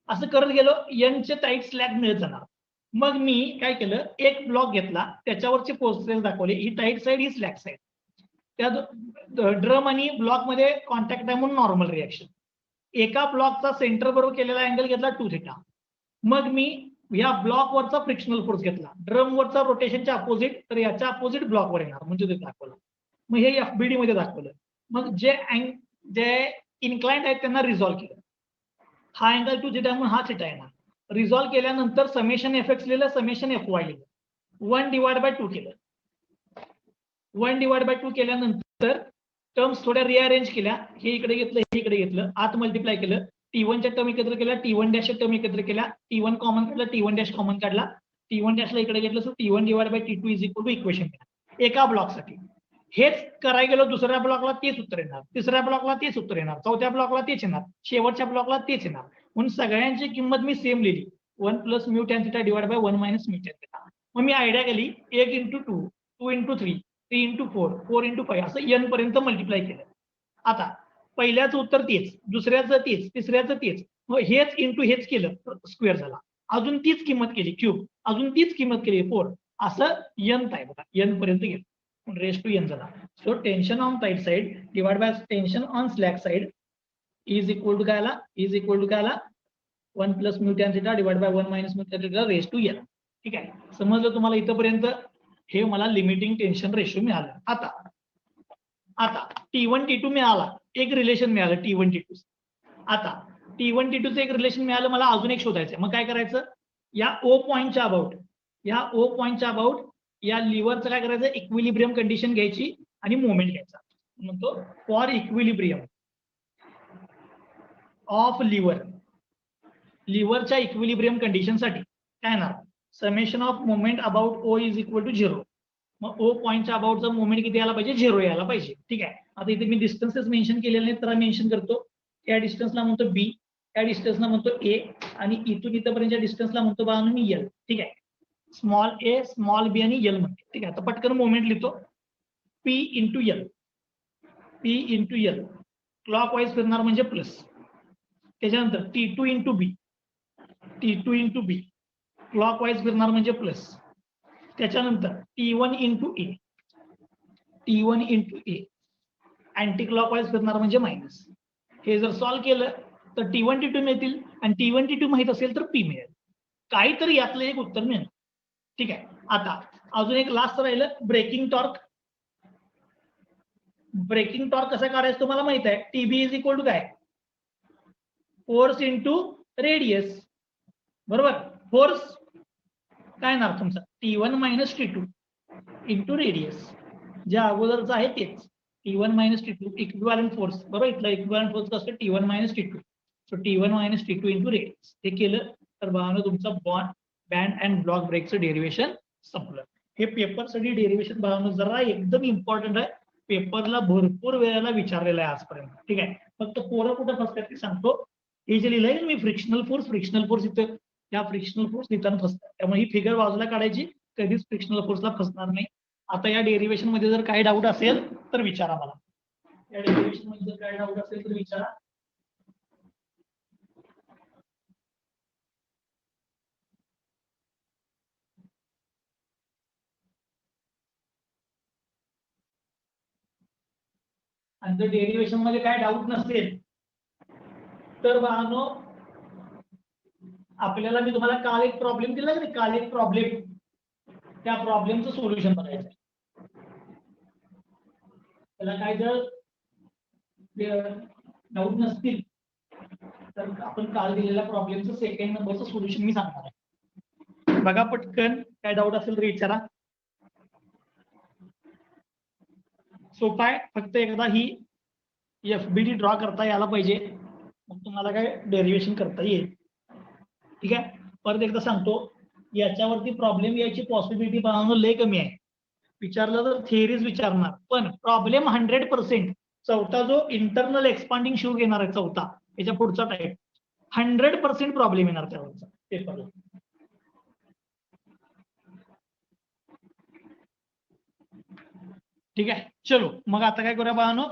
असं करत गेलो, एनचे टाईट स्लॅग मिळत जाणार. मग मी काय केलं, एक ब्लॉक घेतला, त्याच्यावरचे फोर्सेस दाखवले, ही टाईट साईड ही स्लॅग साईड, त्या ड्रम आणि ब्लॉक मध्ये कॉन्टॅक्ट आहे म्हणून नॉर्मल रिएक्शन. एका ब्लॉकचा सेंटर बरोबर केलेला अँगल घेतला 2 थिटा. मग मी या ब्लॉकवरचा फ्रिक्शनल फोर्स घेतला, ड्रमवरचा रोटेशनच्या अपोजिट, तर याच्या अपोजिट ब्लॉकवर येणार, म्हणजे ते दाखवलं. मग हे एफबीडी मध्ये दाखवलं. मग जे इन्क्लाइंड आहेत त्यांना रिझॉल्व्ह केलं. हा अँगल 2 थिटा म्हणून हा थिटा येणार. रिझॉल्व्ह केल्यानंतर समेशन एफ एक्स लिहिलं, समेशन एफ वाय लिहिलं, 1 डिवाइड बाय 2 केलं. 1 डिवाइड बाय 2 केल्यानंतर टर्म्स थोड्या रिअरेंज केल्या, हे इकडे घेतलं, हे इकडे घेतलं, आत मल्टिप्लाय केलं, T1 च्या टर्म एकत्र केल्या, T1 डॅशच्या टर्म एकत्र केल्या, T1 कॉमन काढला, T1 डॅश कॉमन काढला, T1 डॅशला इकडे घेतलं, so T1 divide by T2 is equal to equation एका ब्लॉकसाठी. हेच करायला गेलो, दुसऱ्या ब्लॉकला तेच उत्तर येणार, तिसऱ्या ब्लॉकला तेच उत्तर येणार, चौथ्या ब्लॉकला तेच येणार, शेवटच्या ब्लॉकला तेच येणार. म्हणून सगळ्यांची किंमत मी सेम लिहिली, 1 plus mu tan theta divide by 1 minus mu tan theta. मग मी आयडिया केली, 1 इंटू 2, 2 इंटू 3, 3 इंटू 4, 4 इंटू 5, असं n पर्यंत मल्टिप्लाय केलं. आता पहिल्याचं उत्तर तेच, दुसऱ्याचं तेच, तिसऱ्याचं तेच, मग हेच इंटू हेच केलं, स्क्वेअर झाला. अजून तीच किंमत केली क्यूब, अजून तीच किंमत केली 4, असं n आहे बघा, n पर्यंत गेलं, रेस टू n झाला. So tension on tight side divide by tension on slack side is equal to काय आला, इज इक्वल टू काय आला, 1 plus mu tan theta divide by 1 minus mu tan theta raise to n. ठीक आहे. समजलं तुम्हाला इथपर्यंत? हे मला लिमिटिंग टेन्शन रेशो मिळालं. आता T1 T2 मिळाला, एक रिलेशन मिळालं T1 T2. आता T1 T2 एक रिलेशन मिळालं, मला अजून एक शोधायचं. मग काय करायचं, या O पॉईंटच्या अबाउट, या लिव्हरचं काय करायचं, इक्विलिब्रियम कंडिशन घ्यायची आणि मोमेंट घ्यायचा. म्हणतो फॉर इक्विलिब्रियम ऑफ लिव्हरच्या इक्विलिब्रियम कंडिशनसाठी काय येणार, summation of moment about O is equal to 0. मग O पॉईंटच्या अबाउटचा मोमेंट किती यायला पाहिजे, 0 यायला पाहिजे. ठीक आहे. आता इथे मी डिस्टन्सेस मेन्शन केलेले नाही, तर मेन्शन करतो. या डिस्टन्सला म्हणतो B, या डिस्टन्सला म्हणतो A, आणि इथून इथपर्यंतच्या डिस्टन्सला म्हणतो बघा मी L. ठीक आहे. स्मॉल a, स्मॉल b आणि L म्हणते. ठीक आहे. आता पटकन मोमेंट लिहितो, P इंटू L, क्लॉकवाईज फिरणार म्हणजे प्लस. त्याच्यानंतर T2 इंटू B, क्लॉकवाईज फिरणार म्हणजे प्लस. त्याच्यानंतर T1 into A, anti clockwise फिरणार म्हणजे मायनस. हे जर सॉल्व्ह केलं तर T1 T2 मिळतील, आणि T1 T2 माहित असेल तर P मिळेल. काहीतरी यातलं एक उत्तर मिळेल. ठीक आहे. आता अजून एक लास्ट राहिलं, ब्रेकिंग टॉर्क. कसं काढायचं तुम्हाला माहित आहे, TB इज इक्वल टू काय, फोर्स इंटू रेडियस, बरोबर. फोर्स काय येणार तुमचा, T1 minus T2 into radius, जे अगोदरचं आहे तेच, T1 minus T2 equivalent force, बरोबर. इथला इक्विव्हॅलंट फोर्स असतो T1 minus T2, so T1 minus T2 into radius. हे केलं तर भावानं तुमचा बँड अँड ब्लॉक ब्रेकचं डेरिव्हेशन संपलं. हे पेपरसाठी डेरिव्हेशन भावानं जरा एकदम इम्पॉर्टंट आहे, पेपरला भरपूर वेळेला विचारलेलं आहे आजपर्यंत. ठीक आहे. फक्त पोरं कुठं फसतात ते सांगतो. हे जे लिहिलंय मी फ्रिक्शनल फोर्स इथं, या फ्रिक्शनल फोर्स लिहिताना फसतात, त्यामुळे ही फिगर बाजूला काढायची, कधीच फ्रिक्शनल फोर्सला फसणार नाही. आता या डेरिव्हेशन मध्ये जर काही डाऊट असेल तर विचारा मला, या डेरिव्हेशन मध्ये जर काही डाऊट असेल तर विचारा. आणि जर डेरिव्हेशन मध्ये काय डाऊट नसेल तर बाळांनो आपल्याला मी तुम्हाला काल एक प्रॉब्लेम दिला की काल एक प्रॉब्लेम, त्या प्रॉब्लेमचं सोल्युशन बनायचं. त्याला काय जर डाऊट नसतील तर आपण काल दिलेल्या प्रॉब्लेमचं सेकंड नंबरचं सोल्युशन मी सांगणार आहे. बघा पटकन, काय डाऊट असेल तर विचारा. सोपा आहे, फक्त एकदा ही FBD ड्रॉ करता यायला पाहिजे, मग तुम्हाला काय डेरिव्हेशन करता येईल. ठीक आहे, परत एकदा सांगतो, याच्यावरती प्रॉब्लेम यायची पॉसिबिलिटी बनवणं लय कमी आहे. विचारलं तर थिअरीज विचारणार, पण प्रॉब्लेम 100%. चौथा जो इंटरनल एक्सपांडिंग शो घेणार आहे चौथा, याच्या पुढचा टाईप 100% प्रॉब्लेम येणार त्यावरचा पेपरला. ठीक आहे, चलो मग आता काय करूया बाळांनो,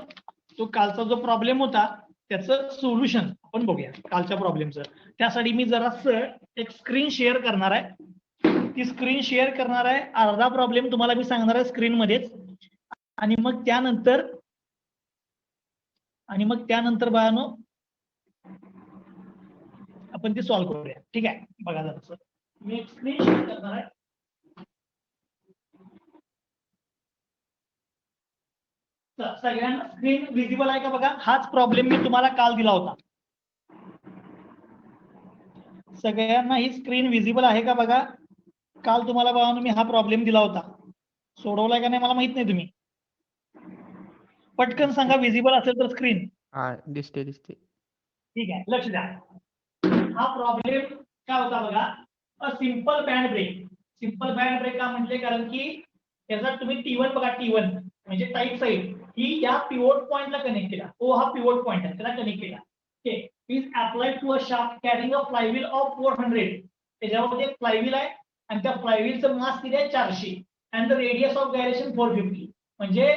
तो कालचा जो प्रॉब्लेम होता त्याचं सोल्युशन आपण बघूया कालच्या प्रॉब्लेमचं. त्यासाठी मी जरासं एक स्क्रीन शेअर करणार आहे. ती स्क्रीन शेअर करणार आहे, अर्धा प्रॉब्लेम तुम्हाला मी सांगणार आहे स्क्रीन मध्येच, आणि मग त्यानंतर बाळांनो आपण ती सॉल्व्ह करूया. ठीक आहे, बघा जरासं मी एक स्क्रीन शेअर करणार आहे. सगळ्यांना स्क्रीन विजिबल आहे का बघा. हाच प्रॉब्लेम मी तुम्हाला काल दिला होता. सगळ्यांना ही स्क्रीन विजिबल आहे का बघा. काल तुम्हाला बघा मी हा प्रॉब्लेम दिला होता, सोडवलाय का नाही मला माहित नाही. तुम्ही पटकन सांगा विजिबल असेल तर स्क्रीन. दिसते. ठीक आहे, लक्ष द्या. हा प्रॉब्लेम काय होता बघा, a simple band brake. Simple band brake का म्हटले, कारण की त्याचा तुम्ही T1 बघा, T1 म्हणजे टाईप साईड ही या पिवोट पॉइंटला कनेक्ट केला. ओ हा पिवोट पॉइंट आहे, त्याला कनेक्ट केला. Okay, is applied to a shaft carrying a flywheel of 400. त्याच्यामध्ये एक फ्लायव्हील आहे आणि त्या फ्लायव्हीलचं मास किती आहे 400 and the radius of gyration 450. म्हणजे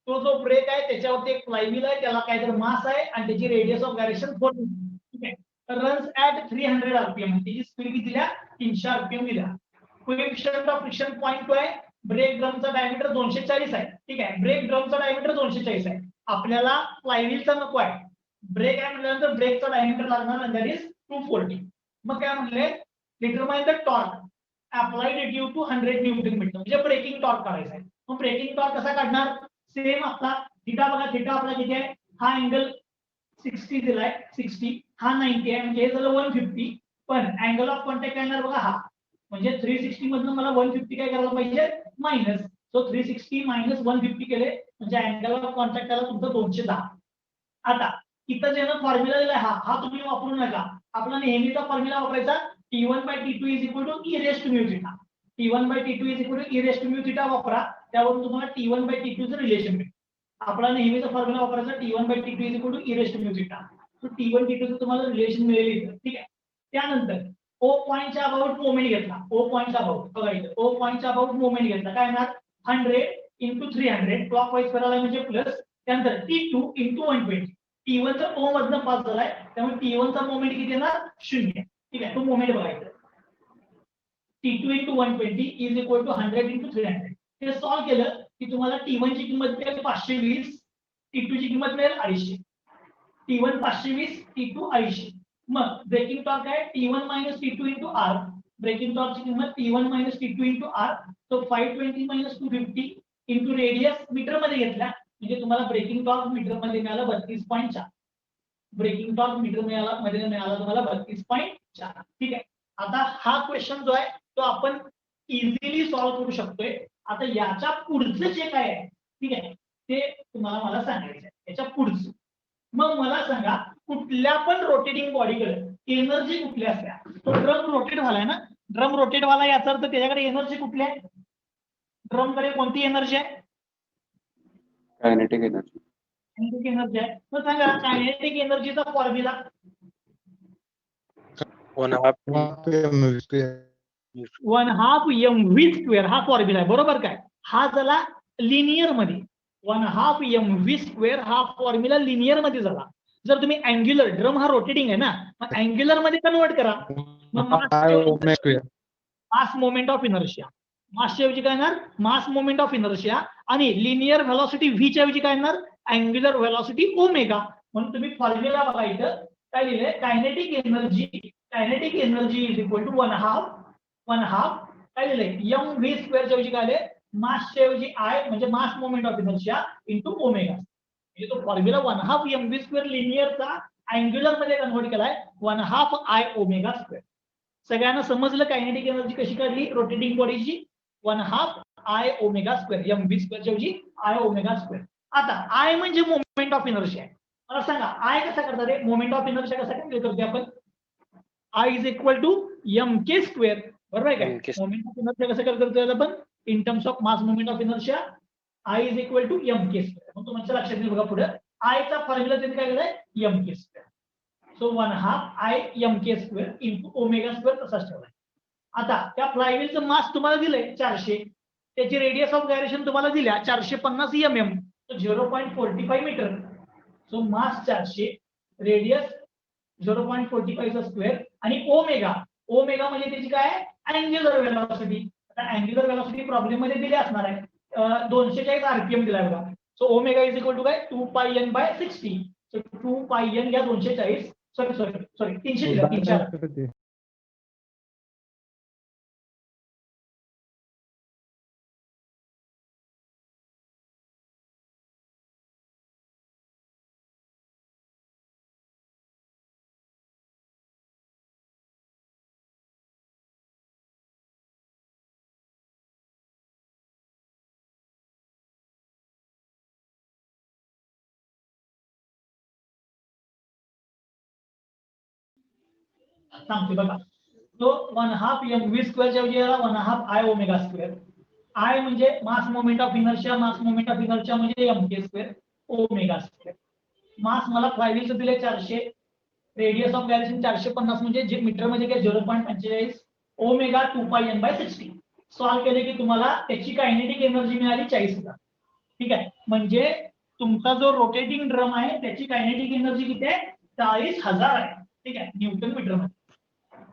तो जो ब्रेक आहे त्याच्यावरती एक फ्लायव्हील आहे, त्याला काहीतरी मास आहे आणि त्याची रेडियस ऑफ गायरेशन 450. ठीक आहे, रन्स ऍट 300 RPM. त्याची स्पीड किती दिल्या 300 RPM दिल्या. कोएफिशिएंट ऑफ फ्रिक्शन पॉइंट आहे, ब्रेक ड्रमचा डायमीटर 240 आहे. ठीक आहे, ब्रेक ड्रमचा डायमीटर 240 आहे. आपल्याला फ्लायव्हीलचा नको आहे, ब्रेक आहे म्हटल्यानंतर ब्रेकचा डायमीटर लागणार आणि दॅट इज 240. मग काय म्हणले, determine the torque applied due to 100 newton metre. म्हणजे ब्रेकिंग टॉर्क काढायचा आहे. मग ब्रेकिंग टॉर्क कसा काढणार, सेम आपला थिटा बघा, थिटा आपला किती आहे, हा अँगल 60 दिलाय, 60 हा 90 आहे, म्हणजे हे झालं 150. पण अँगल ऑफ कॉन्टॅक्ट काय येणार बघा हा, म्हणजे 360 मधून मला 150 काय करायला पाहिजे मायनस. सो 360 मायनस 150 केले म्हणजे अँगल ऑफ कॉन्टॅक्ट आला तुमचा 210. आता इथं ज्यानं फॉर्म्युला दिलाय हा तुम्ही वापरू नका. आपला नेहमीचा फॉर्म्युला वापरायचा T1/T2 is equal to e raise to mu theta. T1/T2 is equal to e raise to mu theta वापरा, त्यावरून तुम्हाला T1/T2 चं रिलेशन मिळेल. आपला नेहमीचा फॉर्म्युला वापरायचा T1/T2 is equal to e raise to mu theta. So T1/T2 चं तुम्हाला रिलेशन मिळेल. ठीक आहे, त्यानंतर ओ पॉइंटच्या अबाउट मोमेंट घेतला. ओ पॉइंटच्या अबाउट बघा इथं, ओ पॉइंटच्या अबाउट मोमेंट घेतला, काय येणार 100 इंटू 300 क्लॉकवाईज करायला म्हणजे प्लस. त्यानंतर T2 इंटू 120. T1 चा ओ मधनं पास झालाय, त्यामुळे T1 चा मोमेंट किती येणार 0. ठीक आहे, तो मोमेंट बघायचा. T2 into 120 is equal to 100 into 300. हे सॉल्व्ह केलं की तुम्हाला T1 ची किंमत मिळेल 520, T2 ची किंमत मिळेल 250. T1 520, T2 250. मग ब्रेकिंग टॉर्क आहे T1 minus T2 into R. Breaking टॉर्कची किंमत T1 minus T2 into R. तो 520 मायनस 250 इंटू रेडियस मीटर मध्ये घेतला, म्हणजे तुम्हाला ब्रेकिंग टॉर्क मीटर मध्ये मिळाला 32.4. ब्रेकिंग टॉर्क मीटर मध्ये मिळाला तुम्हाला 32.4. ठीक आहे, आता हा क्वेश्चन जो आहे तो आपण इझिली सॉल्व्ह करू शकतोय. आता याच्या पुढचं जे काय आहे, ठीक आहे, ते तुम्हाला मला सांगायचं आहे. याच्या पुढचं मग मला सांगा, कुठल्या पण रोटेटिंग बॉडीकडे एनर्जी कुठली असल्या. तो ड्रम रोटेट व्हालाय ना, ड्रम रोटेट व्हाला याचा अर्थ त्याच्याकडे एनर्जी कुठली आहे, ड्रम कडे कोणती एनर्जी आहे, कायनेटिक एनर्जी. कायनेटिक एनर्जी आहे. मग सांगा कायनेटिक एनर्जीचा फॉर्म्युला 1/2 mv². हा फॉर्म्युला आहे, बरोबर काय. हा झाला लिनियर मध्ये 1/2 mv² हा फॉर्म्युला लिनियर मध्ये झाला. जर तुम्ही अँग्युलर, ड्रम हा रोटेटिंग आहे ना, मग अँग्युलर मध्ये कन्वर्ट करा. मास मोमेंट ऑफ इनर्शिया, मासच्या ऐवजी काय येणार मास मोमेंट ऑफ इनर्शिया, आणि लिनियर व्हेलॉसिटी व्ही च्या ऐवजी काय येणार अँग्युलर व्हेलॉसिटी ओमेगा. म्हणून तुम्ही फॉर्म्युला बघा इथं काय लिहिलंय, kinetic energy is equal to one half काय लिहिलंय एम व्ही स्क्वेअर च्या ऐवजी काय आले, मासच्या ऐवजी आय म्हणजे mass moment of inertia into omega. म्हणजे तो formula one half M V square लिनियरचा अँग्युलर मध्ये कन्वर्ट केलाय one half I omega square. सगळ्यांना समजलं कायनेटिक एनर्जी कशी काढली रोटेटिंग बॉडीची, one half I omega square M V square च्या ऐवजी आय ओमेगा स्क्वेअर. आता आय म्हणजे मोमेंट ऑफ इनर्शिया आहे. मला सांगा आय कसा करतात रे, मोमेंट ऑफ इनर्शिया कसा कॅल्क्युलेट करतो आपण, I is equal to m k square, बरोबर आहे काय. मोमेंट ऑफ इनर्शिया कसं कॅल्क्युलेट करतो आपण in terms of mass moment of inertia, I is equal to m k square. मग तुमच्या लक्षात येईल बघा पुढे आयचा फॉर्म्युला त्यांनी काय केलाय m k square. So one half I m k square into omega square तसाच ठेवलाय. आता त्या फ्लायव्हीलचं मास तुम्हाला दिलंय 400, त्याची रेडियस ऑफ गायरेशन तुम्हाला दिल्या 450 mm, तो 0.45 मीटर. सो मास 400, रेडियस 0.45 स्क्वेअर आणि ओमेगा म्हणजे त्याची काय अँग्युलर व्हेलॉसिटी. आता अँग्युलर व्हेलॉसिटी प्रॉब्लेम मध्ये दिली असणार आहे 240 आरपीएम दिलाय बघा. So omega is equal to काय 2πn/60. सो 2πn घ्या 240 सॉरी 300 दिला 300. सांगते बघा, तो वन हाफ एम व्ही स्क्वेअरच्या ऐवजी one half I omega square. I म्हणजे मास मोमेंट ऑफ इनर्शिया म्हणजे M k square omega square. मास मला फ्लायव्हीलचं दिले 400, रेडियस ऑफ गायरेशन 450 म्हणजे जे मीटर मध्ये काय 0.45, ओमेगा 2πn/60. सॉल्व्ह केले की तुम्हाला त्याची कायनेटिक एनर्जी मिळाली 40,000. ठीक आहे, म्हणजे तुमचा जो रोटेटिंग ड्रम आहे त्याची कायनेटिक एनर्जी किती आहे 40,000 आहे. ठीक आहे, न्यूटन मीटर मध्ये.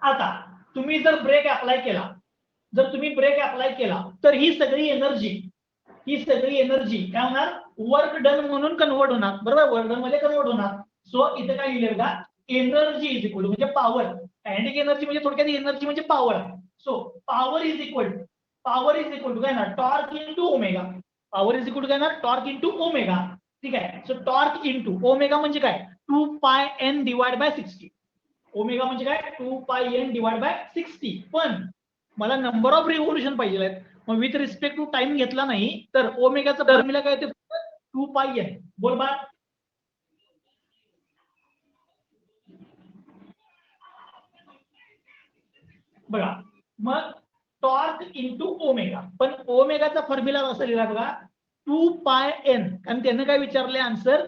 आता तुम्ही जर ब्रेक अप्लाय केला तर ही सगळी एनर्जी काय होणार वर्क डन म्हणून कन्वर्ट होणार, बरोबर, वर्क डन मध्ये कन्वर्ट होणार. सो इथे काय लिहिलंय बघा एनर्जी इज इक्वल टू म्हणजे पॉवर, कायनेटिक एनर्जी म्हणजे थोडक्यात एनर्जी म्हणजे power. So power is equal to काय ना torque into omega. Power is equal to काय ना टॉर्क इंटू ओमेगा. ठीक आहे, सो टॉर्क इंटू ओमेगा म्हणजे काय 2πn/60. ओमेगा म्हणजे काय 2πn/60. पण मला नंबर ऑफ रिव्होल्यूशन पाहिजे आहेत, मग विथ रिस्पेक्ट टू टाइम घेतला नाही तर ओमेगाचा फॉर्म्युला काय येते 2πn. बोल बा बघा, मग टॉर्क इंटू ओमेगा, पण ओमेगाचा फॉर्म्युला कसा लिहिला बघा 2πn. कारण त्यानं काय विचारले आन्सर,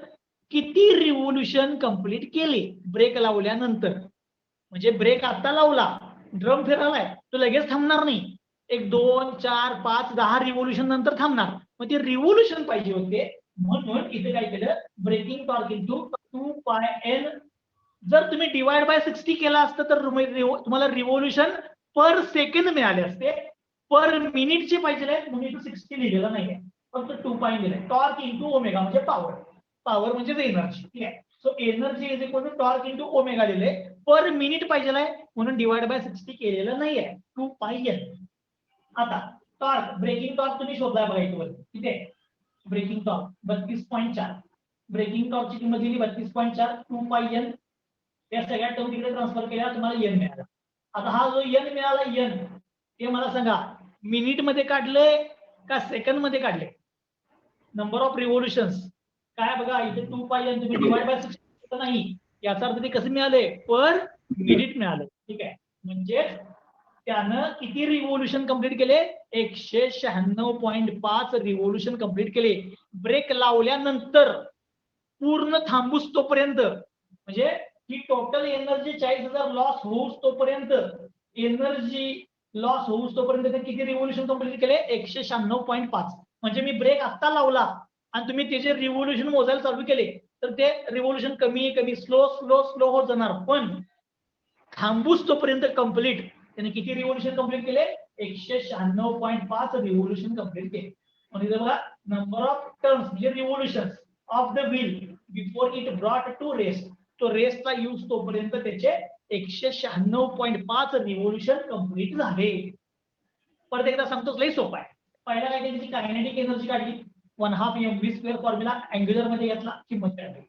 किती रिव्होल्यूशन कंप्लीट केले ब्रेक लावल्यानंतर. म्हणजे ब्रेक आता लावला, ड्रम फिरलाय, तो लगेच थांबणार नाही, एक 2 4 5 10 रिव्होल्यूशन नंतर थांबणार. मग ते रिव्होल्यूशन पाहिजे होते, म्हणून इथे काय केलं ब्रेकिंग टॉर्क इंटू 2πn. जर तुम्ही डिवाइड बाय 60 केला असतं तर तुम्हाला रिव्होल्यूशन पर सेकंड मिळाले असते. पर मिनिटचे पाहिजे म्हणून इथे 60 लिहिलेलं नाहीये, फक्त 2πn दिलंय. टॉर्क इंटू ओमेगा म्हणजे पॉवर म्हणजे एनर्जी. ठीक आहे, so energy is equal to torque into omega दिले, पर मिनिट पाहिजे म्हणून डिवाइड बाय 60 केलेलं नाहीये 2πn. आता टॉर्क ब्रेकिंग टॉर्क तुम्ही शोधलाय बघा इथे, ठीक आहे, ब्रेकिंग टॉर्क 32.4. ब्रेकिंग टॉर्कची किंमत दिली 32.4, 2πn. या सगळ्या टर्म तिकडे ट्रान्सफर केल्या तुम्हाला एन मिळाला. आता हा जो एन मिळाला एन ते मला सांगा मिनिट मध्ये काढले का सेकंड मध्ये काढले. नंबर ऑफ रिव्होल्यूशन्स काय बघा इथे 2πn तुम्ही डिवाइड बाय 60 नाही, याचा अर्थ ते कसे मिळाले पर मिनिट मिळाले. ठीक आहे, म्हणजे त्यानं किती रिव्होल्यूशन कंप्लीट केले 196.5 रिव्होल्यूशन कंप्लीट केले ब्रेक लावल्यानंतर. पूर्ण थांबूस तोपर्यंत म्हणजे ही टोटल एनर्जी 40,000 लॉस होऊस तोपर्यंत, किती रिव्होल्यूशन कंप्लीट केले 196.5. म्हणजे मी ब्रेक आता लावला आणि तुम्ही त्याचे रिव्होल्यूशन मोजायला चालू केले तर ते रिव्होल्यूशन कमी स्लो होत जाणार. पण थांबूस तोपर्यंत कंप्लीट त्याने किती रिव्होल्यूशन कंप्लीट केले 196.5 रिव्होल्यूशन कंप्लीट केले. म्हणजे बघा नंबर ऑफ टर्न्स म्हणजे revolution of the wheel before it brought to rest. तो रेस्टला यूज तोपर्यंत त्याचे 196.5 रिव्होल्यूशन कंप्लीट झाले. परत एकदा सांगतो, लई सोपा आहे. पहिला काय त्याची कायनेटिक एनर्जी काढली, 1/2 mv² फॉर्म्युला अँग्युलर मध्ये घेतला, किंमत काढली.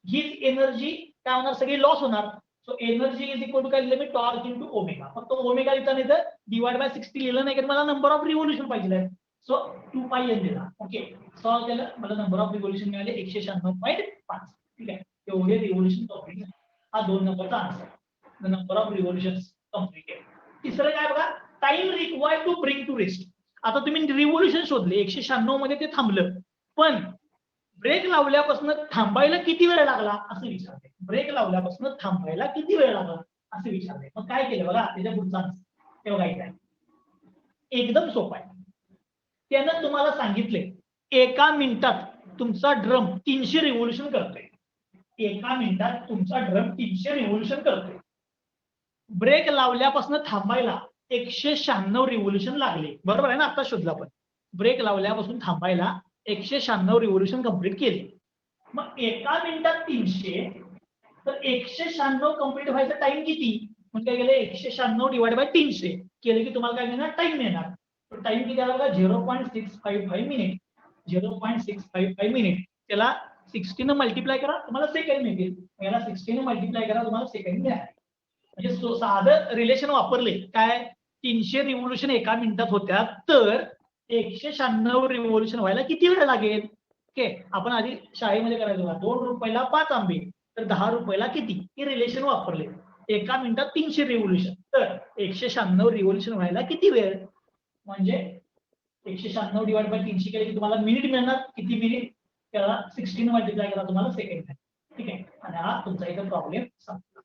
हीच एनर्जी काय होणार, सगळी लॉस होणार. So energy is equal to काय लिहिलं मी, टॉर्क इंटू ओमेगा. फक्त ओमेगा लिहिता नाही तर डिवाइड बाय 60 लिहिलं नाही, मला नंबर ऑफ रिव्होल्यूशन पाहिजे. सो 2πn दिला. ओके, सॉल्व केलं, मला नंबर ऑफ रिव्होल्यूशन मिळाले 196.5. ठीक आहे, एवढे रिव्होल्यूशन कंप्लीट झाले. हा 2 नंबरचा answer, the number of revolution completed. तिसरं काय बघा, time required to bring to rest. आता तुम्ही रिव्होल्यूशन शोधले, 196 मध्ये ते थांबलं, पण ब्रेक लावल्यापासून थांबायला किती वेळ लागला असं विचारले. ब्रेक लावल्यापासून थांबायला किती वेळ लागला असं विचारले. मग काय केलं बघा, त्याच्या पुढचा ते बघायचं आहे. एकदम सोपं आहे. त्यानं तुम्हाला सांगितले 1 मिनिटात तुमचा ड्रम 300 रिव्होल्यूशन करतोय. 1 मिनिटात तुमचा ड्रम 300 रिव्होल्यूशन करतोय. ब्रेक लावल्यापासून थांबायला 196 रिव्होल्यूशन लागले. बरोबर आहे ना, आता शोधला आपण. ब्रेक लावल्यापासून थांबायला 196 रिव्होल्यूशन कंप्लीट केले. मग 1 मिनिटात 300, तर 196 कंप्लीट व्हायचा टाइम किती? मग काय केलं, 196 डिवाइड बाय 300 केले की तुम्हाला काय मिळणार, टाइम मिळणार. तर टाइम किती आला बघा, 0.655 मिनिट. 0.655 मिनिट. त्याला 60 ने मल्टिप्लाय करा, तुम्हाला सेकंड मिळतील. याला 60 ने मल्टिप्लाय करा, तुम्हाला सेकंड मिळाल. म्हणजे साधं रिलेशन वापरले, काय 300 रिव्होल्यूशन 1 मिनिटात होत्या, तर 196 रिव्होल्यूशन व्हायला किती वेळ लागेल. ओके, आपण आधी शाळेमध्ये करायचो, 2 रुपयाला 5 आंबे, तर 10 रुपयाला किती, हे रिलेशन वापरले. 1 मिनिटात 300 रिव्होल्यूशन, तर 196 रिव्होल्यूशन व्हायला किती वेळ, म्हणजे 196 डिवाइड बाय 300 केले की तुम्हाला मिनिट मिळणार. किती मिनिट, त्याला 16 मल्टिप्लाय करा, तुम्हाला सेकंड मिळेल. ठीक आहे, आणि हा तुमचा इथे प्रॉब्लेम संपला.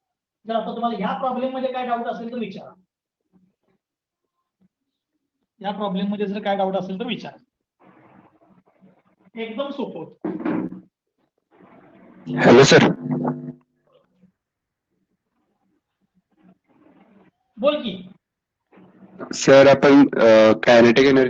जर आता तुम्हाला ह्या प्रॉब्लेम मध्ये काय डाऊट असेल तर विचारा. या प्रॉब्लेम मध्ये जर काय डाऊट असेल तर विचारा. एकदम सोपं होतं. Hello, sir. बोल की. Sir, आपण kinetic energy